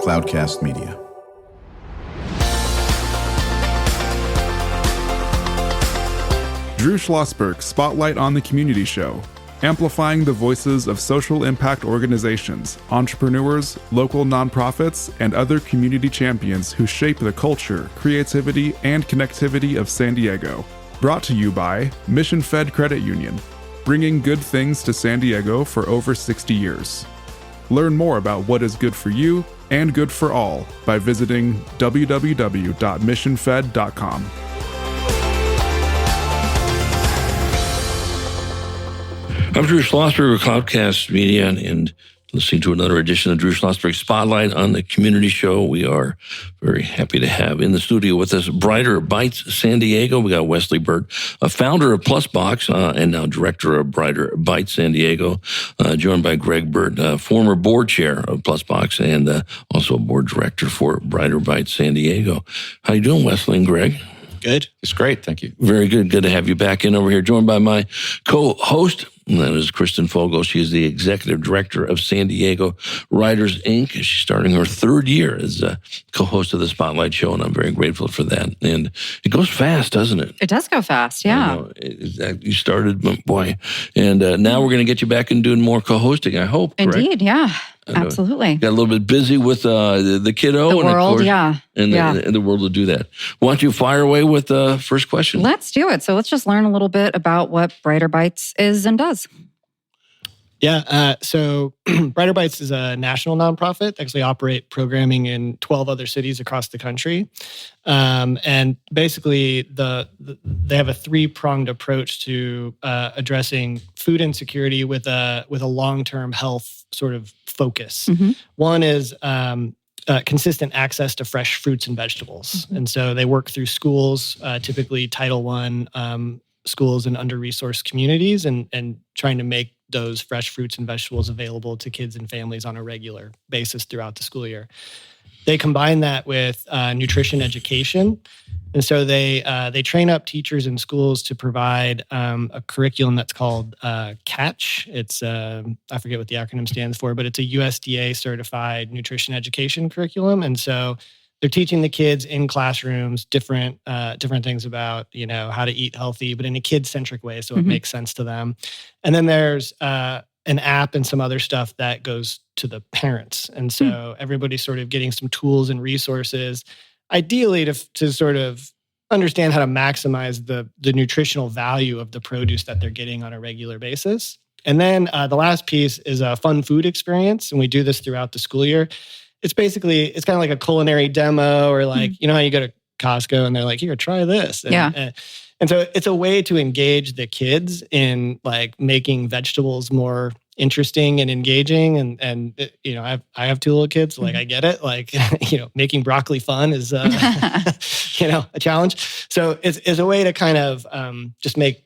Cloudcast Media. Drew Schlosberg Spotlight on the Community Show, amplifying the voices of social impact organizations, entrepreneurs, local nonprofits, and other community champions who shape the culture, creativity, and connectivity of San Diego. Brought to you by Mission Fed Credit Union, bringing good things to San Diego for over 60 years. Learn more about what is good for you and good for all by visiting www.missionfed.com. I'm Drew Schlosberg with Cloudcast Media and listening to another edition of Drew Schlosberg Spotlight on the Community Show. We are very happy to have in the studio with us Brighter Bites San Diego. We got Wesley Burt, a founder of PlusBox and now director of Brighter Bites San Diego, joined by Gregg Burt, former board chair of PlusBox and also a board director for Brighter Bites San Diego. How you doing, Wesley and Gregg? Good. It's great. Thank you. Very good. Good to have you back in over here, joined by my co-host, and that is Kristen Fogel. She is the executive director of San Diego Writers, Inc. She's starting her third year as a co-host of the Spotlight Show, and I'm very grateful for that. And it goes fast, doesn't it? It does go fast, yeah. You started, boy. And now we're going to get you back and doing more co-hosting, I hope. Indeed, correct? Yeah. Absolutely. Got a little bit busy with the kiddo. The world, and of course, yeah. And the world to do that. Why don't you fire away with the first question? Let's do it. So let's just learn a little bit about what Brighter Bites is and does. Yeah. So Brighter Bites is a national nonprofit. They actually operate programming in 12 other cities across the country. And basically, they have a three-pronged approach to addressing food insecurity with a long-term health sort of focus. Mm-hmm. One is consistent access to fresh fruits and vegetables. Mm-hmm. And so they work through schools, typically Title I schools in under-resourced communities, and trying to make those fresh fruits and vegetables available to kids and families on a regular basis throughout the school year. They combine that with nutrition education. And so they train up teachers in schools to provide a curriculum that's called CATCH. It's, I forget what the acronym stands for, but it's a USDA certified nutrition education curriculum. And so they're teaching the kids in classrooms different things about, how to eat healthy, but in a kid-centric way, so it makes sense to them. And then there's an app and some other stuff that goes to the parents. And so everybody's sort of getting some tools and resources, ideally to sort of understand how to maximize the nutritional value of the produce that they're getting on a regular basis. And then the last piece is a fun food experience, and we do this throughout the school year. It's kind of like a culinary demo, or like, how you go to Costco and they're like, here, try this. And so it's a way to engage the kids in like making vegetables more interesting and engaging. And I have two little kids, so like I get it. Like, making broccoli fun is, a challenge. So it's a way to kind of just make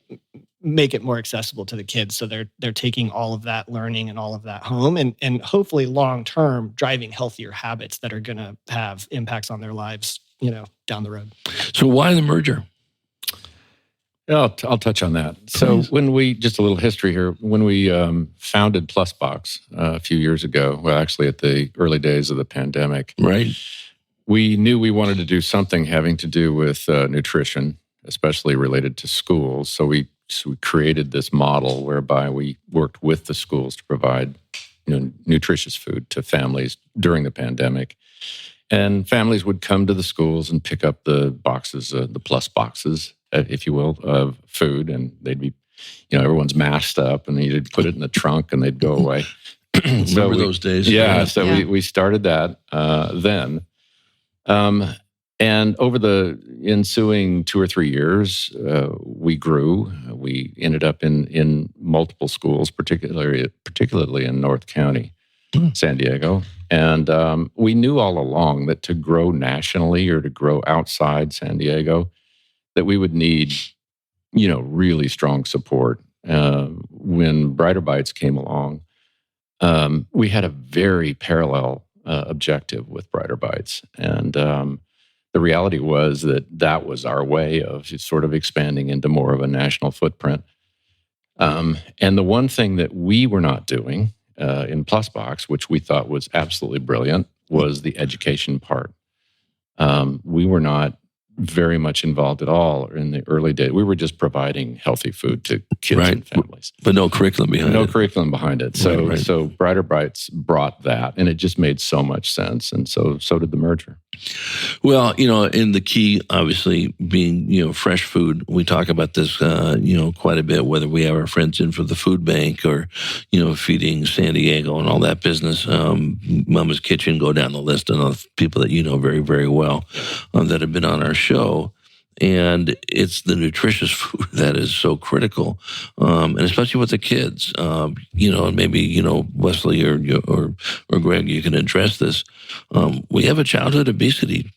it more accessible to the kids. So they're taking all of that learning and all of that home and hopefully long-term driving healthier habits that are going to have impacts on their lives, down the road. So why the merger? I'll touch on that. So just a little history here, when we founded PlusBox a few years ago, well, actually at the early days of the pandemic, right, we knew we wanted to do something having to do with nutrition, especially related to schools. So we created this model whereby we worked with the schools to provide nutritious food to families during the pandemic. And families would come to the schools and pick up the boxes, the plus boxes, if you will, of food. And they'd be, everyone's masked up, and you'd put it in the trunk and they'd go away. Remember those days? Yeah, we started that then. And over the ensuing 2 or 3 years, we grew. We ended up in multiple schools, particularly in North County, San Diego. And we knew all along that to grow nationally or to grow outside San Diego, that we would need, really strong support. When Brighter Bites came along, we had a very parallel objective with Brighter Bites. And the reality was that was our way of sort of expanding into more of a national footprint. And the one thing that we were not doing in PlusBox, which we thought was absolutely brilliant, was the education part. We were not very much involved at all in the early days. We were just providing healthy food to kids and families. But no curriculum behind it. No curriculum behind it. So, Right. so Brighter Bites brought that, and it just made so much sense. And so did the merger. Well, and the key, obviously, being, fresh food. We talk about this, quite a bit, whether we have our friends in for the food bank or, feeding San Diego and all that business. Mama's Kitchen, go down the list, and of people that you know very, very well that have been on our show. And it's the nutritious food that is so critical, and especially with the kids. And maybe Wesley or Gregg, you can address this. We have a childhood obesity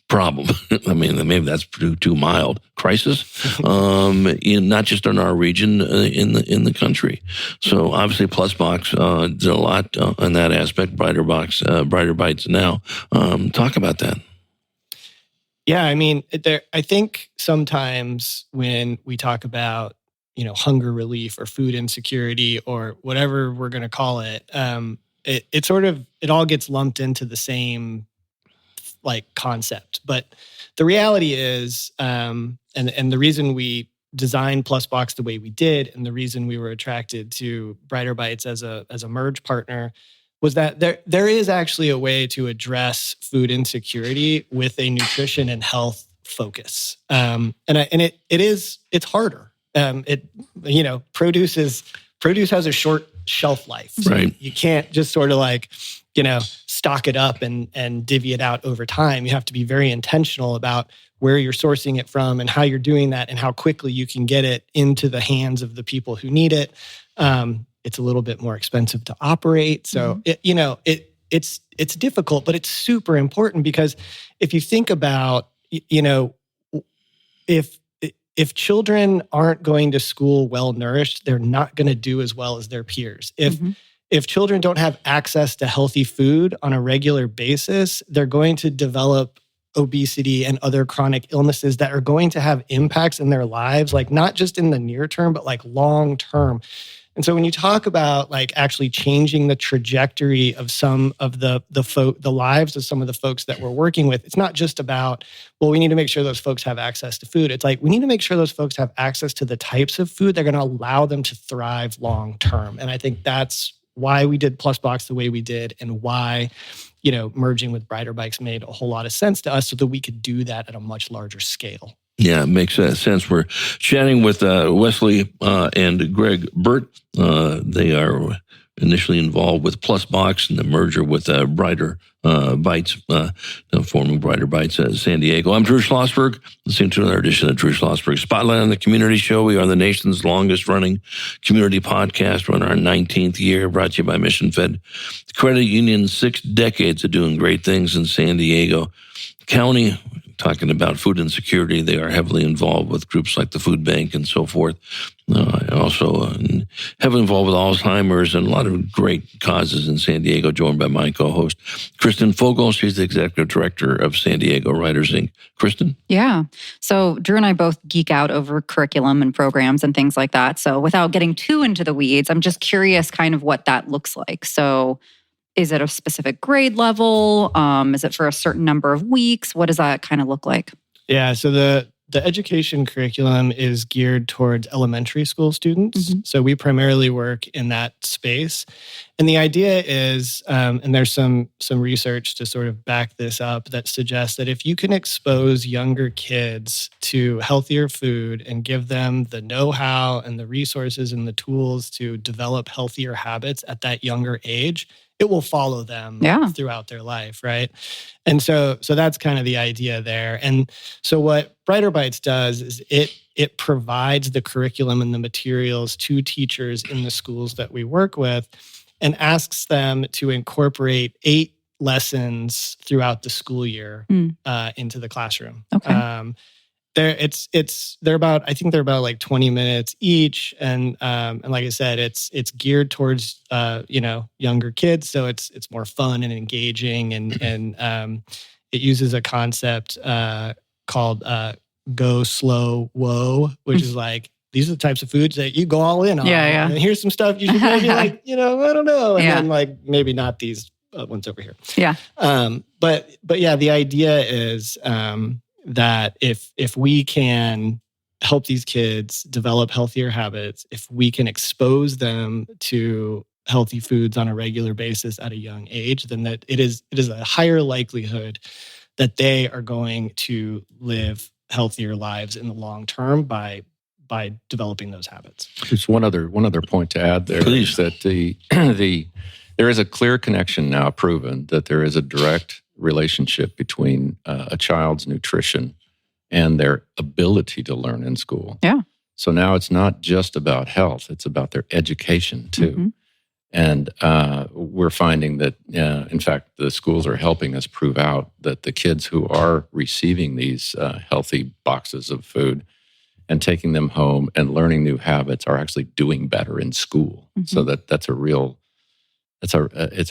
problem. I mean, maybe that's too mild. Crisis, not just in our region, in the country. So obviously, Plusbox did a lot on that aspect. Brighter Bites now. Talk about that. Yeah, I mean, I think sometimes when we talk about, hunger relief or food insecurity or whatever we're going to call it, it all gets lumped into the same concept. But the reality is, and the reason we designed Plusbox the way we did, and the reason we were attracted to Brighter Bites as a merge partner, was that there is actually a way to address food insecurity with a nutrition and health focus, and it's harder. Produce has a short shelf life, so right? You can't just sort of stock it up and divvy it out over time. You have to be very intentional about where you're sourcing it from and how you're doing that, and how quickly you can get it into the hands of the people who need it. It's a little bit more expensive to operate. So, it's difficult, but it's super important, because if you think about, if children aren't going to school well-nourished, they're not going to do as well as their peers. If children don't have access to healthy food on a regular basis, they're going to develop obesity and other chronic illnesses that are going to have impacts in their lives, not just in the near term, but long term. And so when you talk about actually changing the trajectory of some of the lives of some of the folks that we're working with, it's not just about, we need to make sure those folks have access to food. It's we need to make sure those folks have access to the types of food that are going to allow them to thrive long term. And I think that's why we did Plusbox the way we did, and why merging with Brighter Bites made a whole lot of sense to us, so that we could do that at a much larger scale. Yeah, it makes sense. We're chatting with Wesley and Gregg Burt. They are initially involved with Plusbox and the merger with Brighter Bites, forming Brighter Bites San Diego. I'm Drew Schlosberg, listening to another edition of Drew Schlosberg Spotlight on the Community Show. We are the nation's longest-running community podcast. We're in our 19th year, brought to you by Mission Fed Credit Union. 6 decades of doing great things in San Diego County. Talking about food insecurity, they are heavily involved with groups like the Food Bank and so forth. Also heavily involved with Alzheimer's and a lot of great causes in San Diego, joined by my co-host, Kristen Fogel. She's the executive director of San Diego Writers Inc. Kristen? Yeah. So Drew and I both geek out over curriculum and programs and things like that. So without getting too into the weeds, I'm just curious kind of what that looks like. So is it a specific grade level? Is it for a certain number of weeks? What does that kind of look like? Yeah, so the education curriculum is geared towards elementary school students. Mm-hmm. So we primarily work in that space. And the idea is, and there's some research to sort of back this up, that suggests that if you can expose younger kids to healthier food and give them the know-how and the resources and the tools to develop healthier habits at that younger age, it will follow them throughout their life, right? And so that's kind of the idea there. And so what Brighter Bites does is it provides the curriculum and the materials to teachers in the schools that we work with, and asks them to incorporate 8 lessons throughout the school year into the classroom. Okay. They're about like 20 minutes each, and like I said, it's geared towards younger kids, so it's more fun and engaging, and it uses a concept called Go Slow Whoa, which is like, these are the types of foods that you go all in on. Yeah. And here's some stuff you should maybe I don't know, and then maybe not these one's over here. Yeah. But yeah, the idea is that if we can help these kids develop healthier habits, if we can expose them to healthy foods on a regular basis at a young age, then that it is a higher likelihood that they are going to live healthier lives in the long term by developing those habits. Just one other point to add there. Please. Is that there is a clear connection now proven that there is a direct relationship between a child's nutrition and their ability to learn in school. Yeah. So now it's not just about health, it's about their education too. Mm-hmm. And we're finding that, in fact, the schools are helping us prove out that the kids who are receiving these healthy boxes of food and taking them home and learning new habits are actually doing better in school. Mm-hmm. So that's a real, it's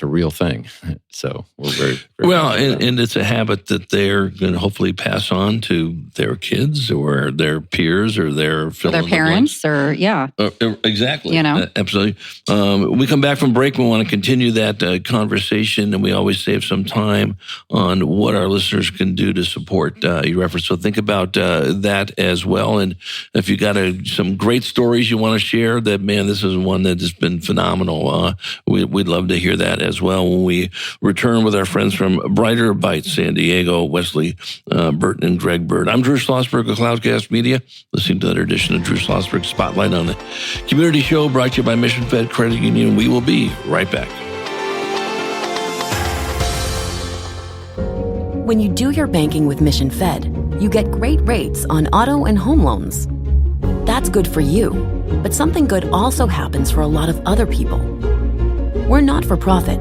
a real thing. So we're very well, and it's a habit that they're going to hopefully pass on to their kids or their peers or their parents or exactly. Absolutely. When we come back from break, we want to continue that conversation, and we always save some time on what our listeners can do to support your efforts. So think about that as well. And if you got some great stories you want to share, that man, this is one that has been phenomenal. We'd love to hear that as well when we return with our friends from Brighter Bites San Diego, Wesley Burt and Gregg Burt. I'm Drew Schlosberg of Cloudcast Media, listening to another edition of Drew Schlosberg Spotlight on the Community Show, brought to you by Mission Fed Credit Union. We will be right back. When you do your banking with Mission Fed, you get great rates on auto and home loans. That's good for you, but something good also happens for a lot of other people. We're not for profit,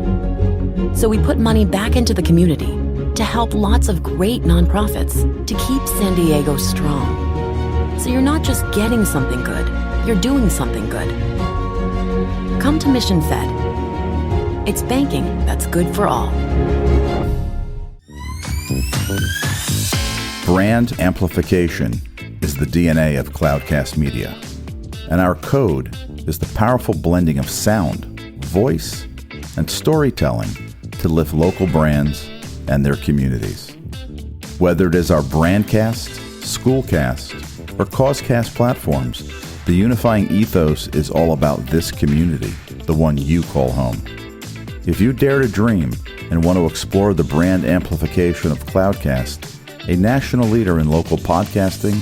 so we put money back into the community to help lots of great nonprofits to keep San Diego strong. So you're not just getting something good, you're doing something good. Come to Mission Fed. It's banking that's good for all. Brand amplification is the DNA of Cloudcast Media, and our code is the powerful blending of sound, voice, and storytelling to lift local brands and their communities. Whether it is our Brandcast, Schoolcast, or Causecast platforms, the unifying ethos is all about this community, the one you call home. If you dare to dream and want to explore the brand amplification of Cloudcast, a national leader in local podcasting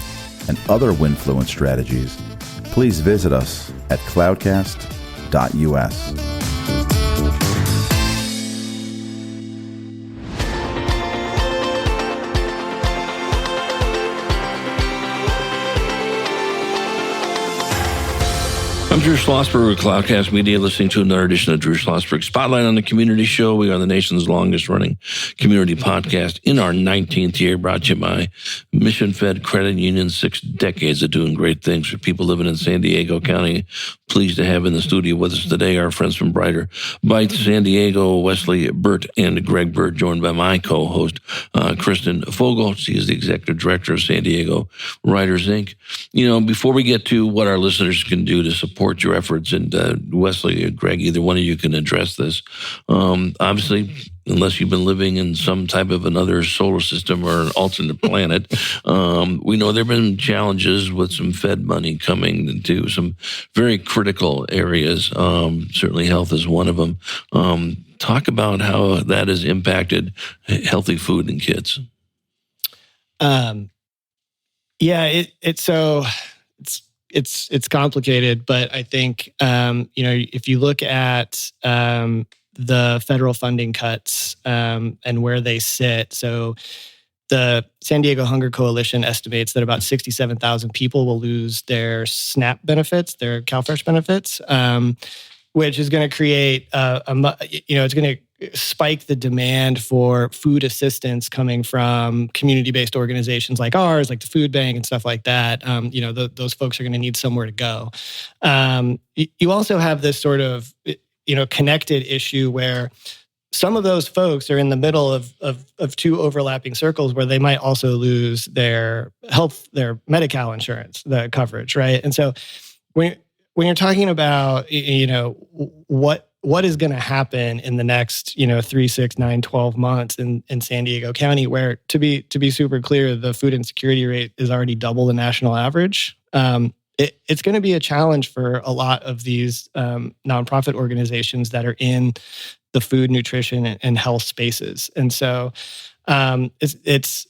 and other Winfluence strategies, please visit us at cloudcast.us. I'm Drew Schlosberg with Cloudcast Media, listening to another edition of Drew Schlosberg Spotlight on the Community Show. We are the nation's longest-running community podcast in our 19th year, brought to you by Mission Fed Credit Union, 6 decades of doing great things for people living in San Diego County. Pleased to have in the studio with us today our friends from Brighter Bites San Diego, Wesley Burt and Gregg Burt, joined by my co-host, Kristen Fogel. She is the executive director of San Diego Writers, Inc. Before we get to what our listeners can do to support your efforts, and Wesley or Gregg, either one of you can address this. Obviously, unless you've been living in some type of another solar system or an alternate planet, we know there have been challenges with some Fed money coming into some very critical areas. Certainly health is one of them. Talk about how that has impacted healthy food in kids. It's complicated, but I think if you look at the federal funding cuts and where they sit, so the San Diego Hunger Coalition estimates that about 67,000 people will lose their SNAP benefits, their CalFresh benefits, which is going to create it's going to spike the demand for food assistance coming from community-based organizations like ours, like the food bank and stuff like that. Those folks are going to need somewhere to go. You also have this sort of, connected issue where some of those folks are in the middle of 2 overlapping circles where they might also lose their Medi-Cal insurance, the coverage, right? And so when you're talking about, what what is going to happen in the next 3, 6, 9, 12 months in San Diego County, where to be super clear, the food insecurity rate is already double the national average. It's going to be a challenge for a lot of these nonprofit organizations that are in the food, nutrition, and health spaces. And so it's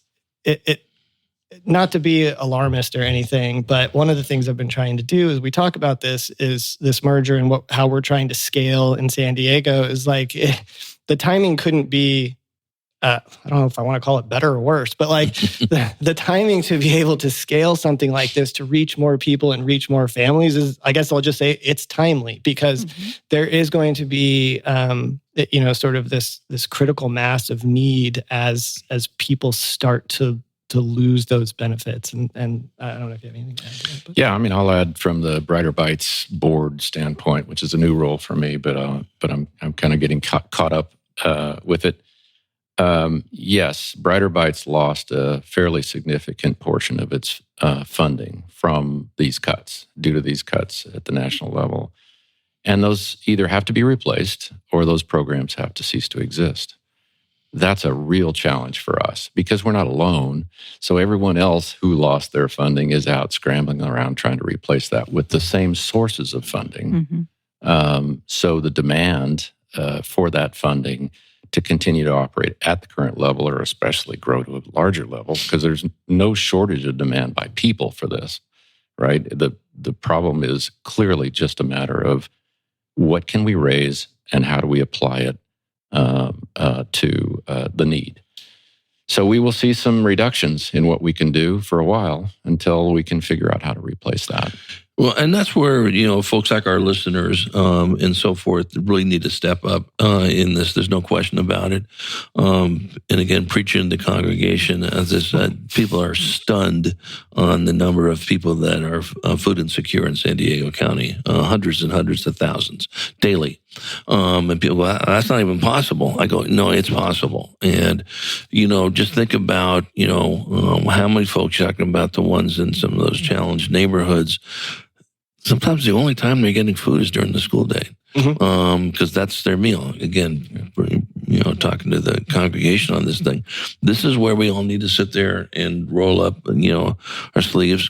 not to be alarmist or anything, but one of the things I've been trying to do as we talk about this is this merger and how we're trying to scale in San Diego is like the timing couldn't be, I don't know if I want to call it better or worse, but like the timing to be able to scale something like this to reach more people and reach more families is, I guess I'll just say it's timely because there is going to be, sort of this critical mass of need as people start to lose those benefits. And I don't know if you have anything to add to that. But. Yeah, I mean, I'll add from the Brighter Bites board standpoint, which is a new role for me, but I'm kind of getting caught up with it. Yes, Brighter Bites lost a fairly significant portion of its funding from these cuts, due to these cuts at the national level. And those either have to be replaced or those programs have to cease to exist. That's a real challenge for us because we're not alone. So everyone else who lost their funding is out scrambling around trying to replace that with the same sources of funding. So the demand for that funding to continue to operate at the current level or especially grow to a larger level, because there's no shortage of demand by people for this, right? The problem is clearly just a matter of what can we raise and how do we apply it to the need. So we will see some reductions in what we can do for a while until we can figure out how to replace that. Well, and that's where, folks like our listeners and so forth really need to step up in this. There's no question about it. And again, preaching to the congregation, as I said, people are stunned on the number of people that are food insecure in San Diego County, hundreds and hundreds of thousands daily. And people go, that's not even possible. I go, no, it's possible. And, just think about, how many folks talking about the ones in some of those challenged neighborhoods. Sometimes the only time they're getting food is during the school day because that's their meal. Again, talking to the congregation on this thing, this is where we all need to sit there and roll up, our sleeves,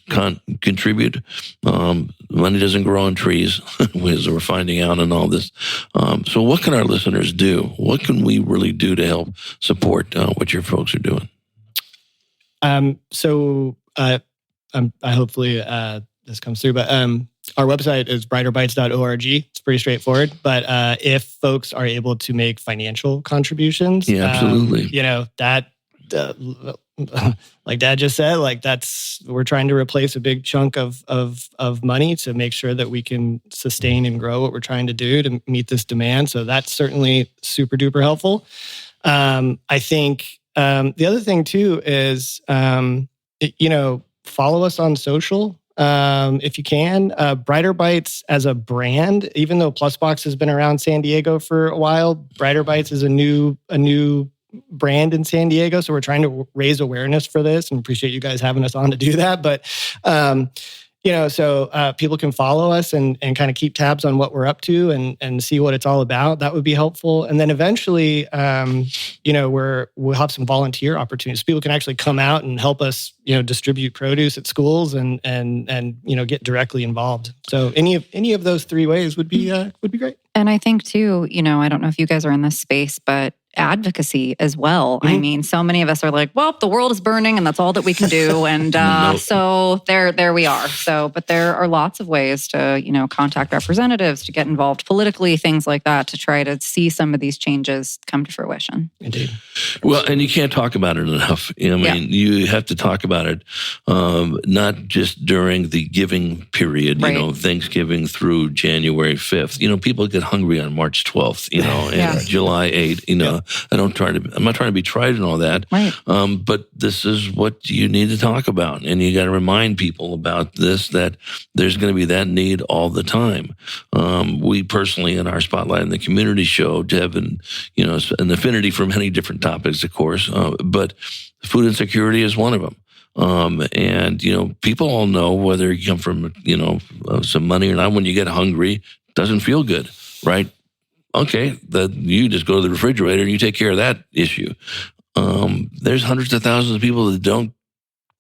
contribute. Money doesn't grow on trees, as we're finding out and all this. So what can our listeners do? What can we really do to help support what your folks are doing? Hopefully this comes through, but our website is brighterbites.org. It's pretty straightforward. But if folks are able to make financial contributions, absolutely. That, like Dad just said, we're trying to replace a big chunk of money to make sure that we can sustain and grow what we're trying to do to meet this demand. So that's certainly super duper helpful. I think the other thing too is, follow us on social. If you can, Brighter Bites as a brand, even though Plusbox has been around San Diego for a while, Brighter Bites is a new brand in San Diego. So we're trying to raise awareness for this and appreciate you guys having us on to do that. But, so people can follow us and kind of keep tabs on what we're up to and see what it's all about. That would be helpful. And then eventually, we'll have some volunteer opportunities. People can actually come out and help us, distribute produce at schools and get directly involved. So any of those three ways would be great. And I think too, I don't know if you guys are in this space, but advocacy as well. I mean, so many of us are like, well, the world is burning and that's all that we can do. And so there we are. So, but there are lots of ways to, contact representatives, to get involved politically, things like that, to try to see some of these changes come to fruition. Indeed. Well, and you can't talk about it enough. You have to talk about it, not just during the giving period, right. Thanksgiving through January 5th. People get hungry on March 12th, and July 8th, I'm not trying to be trite and all that. Right. But this is what you need to talk about. And you got to remind people about this, that there's going to be that need all the time. We personally, in our Spotlight in the Community show, have an affinity for many different topics, of course, but food insecurity is one of them. And people all know, whether you come from, some money or not, when you get hungry, it doesn't feel good, right? okay, you just go to the refrigerator and you take care of that issue. There's hundreds of thousands of people that don't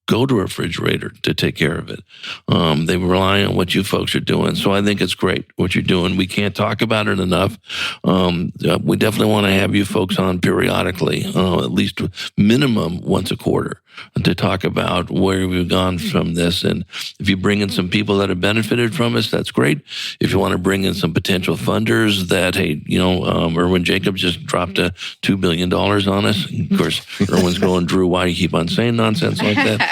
go to a refrigerator to take care of it. They rely on what you folks are doing. So I think it's great what you're doing. We can't talk about it enough. We definitely want to have you folks on periodically, at least minimum once a quarter, to talk about where we've gone from this. And if you bring in some people that have benefited from us, that's great. If you want to bring in some potential funders that, hey, Irwin Jacobs just dropped $2 billion on us. Of course, Irwin's going, Drew, why do you keep on saying nonsense like that?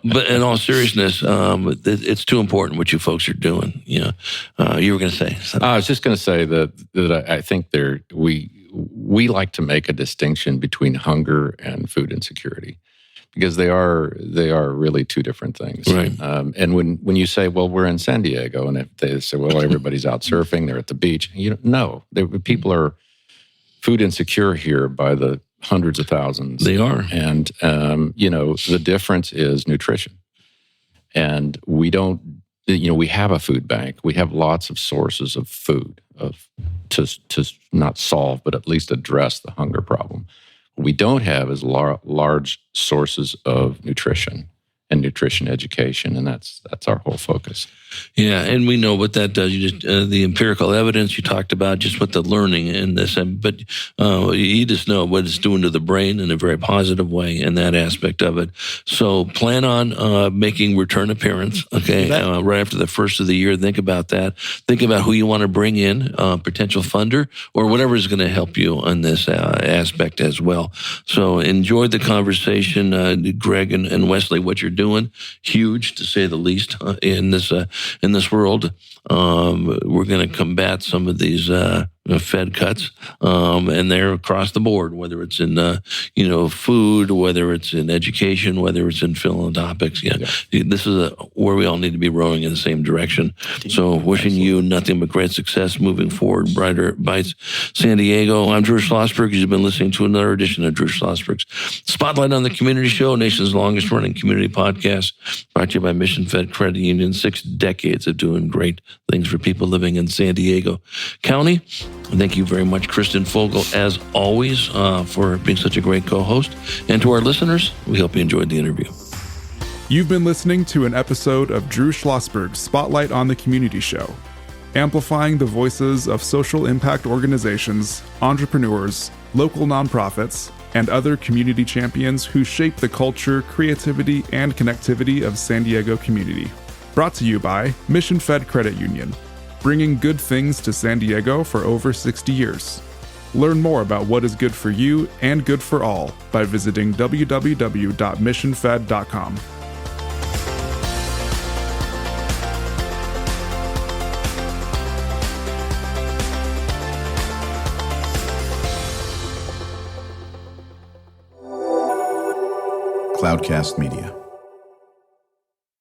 But in all seriousness, it's too important what you folks are doing. You were going to say something. I was just going to say that I think we like to make a distinction between hunger and food insecurity, because they are really two different things. Right. And when you say, well, we're in San Diego, and if they say, well, everybody's out surfing, they're at the beach. No, people are food insecure here by the hundreds of thousands. They are. And, the difference is nutrition. And we don't, we have a food bank. We have lots of sources of food to not solve, but at least address the hunger problem. What we don't have is large sources of nutrition and nutrition education, and that's our whole focus. Yeah, and we know what that does. You just the empirical evidence you talked about, just with the learning in this, but you just know what it's doing to the brain in a very positive way in that aspect of it. So plan on making return appearance. Okay, right after the first of the year. Think about that. Think about who you want to bring in, potential funder or whatever is going to help you on this aspect as well. So enjoy the conversation, Gregg and Wesley. What you're doing, huge to say the least, in this world. We're going to combat some of these Fed cuts, and they're across the board, whether it's in food, whether it's in education, whether it's in philanthropics. This is where we all need to be rowing in the same direction. So wishing you nothing but great success moving forward. Brighter Bites San Diego. I'm Drew Schlosberg. You've been listening to another edition of Drew Schlosberg's Spotlight on the Community Show, nation's longest running community podcast, brought to you by Mission Fed Credit Union. 6 decades of doing great things for people living in San Diego County. Thank you very much, Kristen Fogel, as always, for being such a great co-host. And to our listeners, we hope you enjoyed the interview. You've been listening to an episode of Drew Schlosberg's Spotlight on the Community Show, amplifying the voices of social impact organizations, entrepreneurs, local nonprofits, and other community champions who shape the culture, creativity, and connectivity of San Diego community. Brought to you by Mission Fed Credit Union, bringing good things to San Diego for over 60 years. Learn more about what is good for you and good for all by visiting www.missionfed.com. Cloudcast Media.